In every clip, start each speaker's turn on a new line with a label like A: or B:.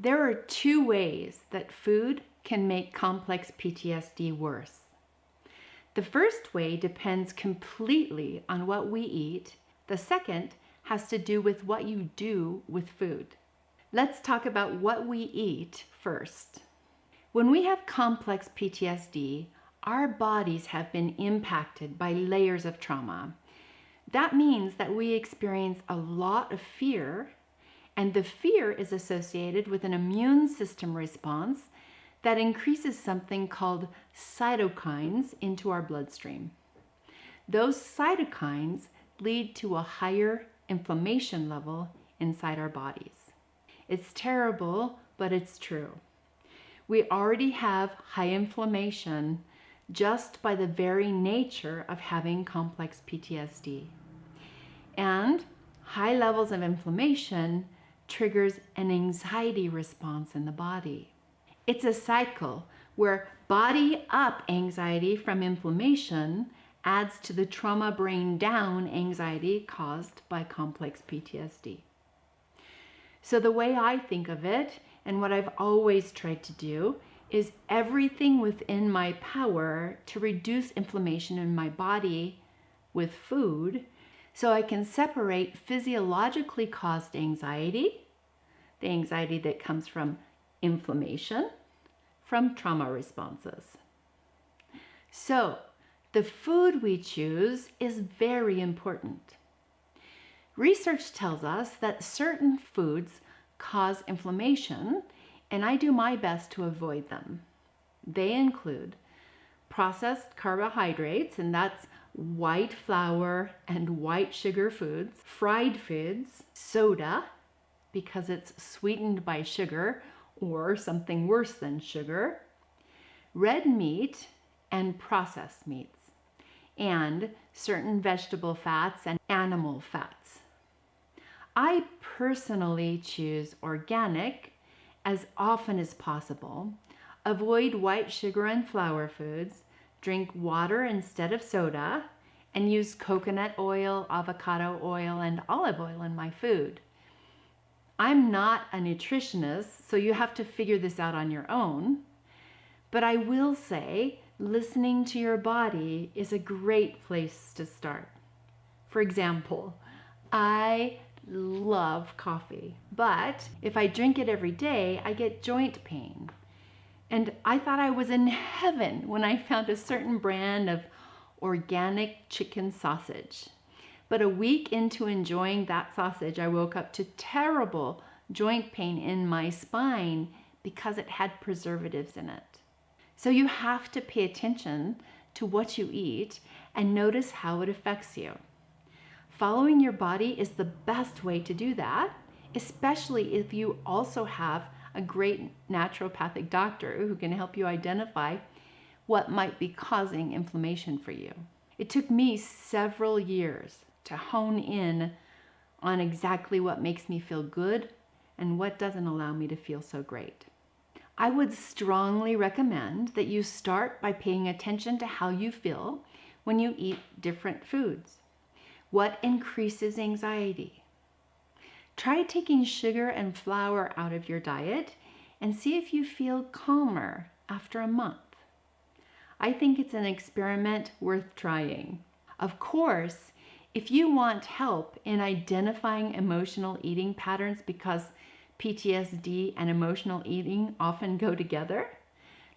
A: There are two ways that food can make complex PTSD worse. The first way depends completely on what we eat. The second has to do with what you do with food. Let's talk about what we eat first. When we have complex PTSD, our bodies have been impacted by layers of trauma. That means that we experience a lot of fear, and the fear is associated with an immune system response that increases something called cytokines into our bloodstream. Those cytokines lead to a higher inflammation level inside our bodies. It's terrible, but it's true. We already have high inflammation just by the very nature of having complex PTSD. And high levels of inflammation triggers an anxiety response in the body. It's a cycle where body up anxiety from inflammation adds to the trauma brain down anxiety caused by complex PTSD. So the way I think of it, and what I've always tried to do, is everything within my power to reduce inflammation in my body with food, so I can separate physiologically caused anxiety, the anxiety that comes from inflammation, from trauma responses. So, the food we choose is very important. Research tells us that certain foods cause inflammation, and I do my best to avoid them. They include processed carbohydrates, and that's white flour and white sugar foods, fried foods, soda, because it's sweetened by sugar or something worse than sugar, red meat and processed meats, and certain vegetable fats and animal fats. I personally choose organic as often as possible, avoid white sugar and flour foods, drink water instead of soda, and use coconut oil, avocado oil, and olive oil in my food. I'm not a nutritionist, so you have to figure this out on your own, but I will say listening to your body is a great place to start. For example, I love coffee, but if I drink it every day, I get joint pain. And I thought I was in heaven when I found a certain brand of organic chicken sausage. But a week into enjoying that sausage, I woke up to terrible joint pain in my spine because it had preservatives in it. So you have to pay attention to what you eat and notice how it affects you. Following your body is the best way to do that, especially if you also have a great naturopathic doctor who can help you identify what might be causing inflammation for you. It took me several years to hone in on exactly what makes me feel good and what doesn't allow me to feel so great. I would strongly recommend that you start by paying attention to how you feel when you eat different foods. What increases anxiety? Try taking sugar and flour out of your diet and see if you feel calmer after a month. I think it's an experiment worth trying. Of course, if you want help in identifying emotional eating patterns, because PTSD and emotional eating often go together,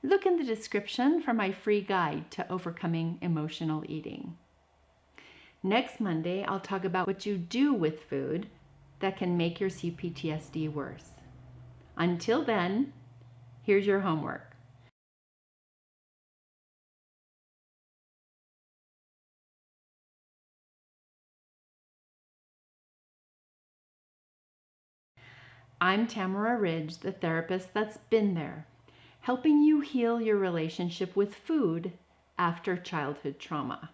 A: look in the description for my free guide to overcoming emotional eating. Next Monday, I'll talk about what you do with food that can make your cPTSD worse. Until then, here's your homework. I'm Tamara Ridge, the therapist that's been there, helping you heal your relationship with food after childhood trauma.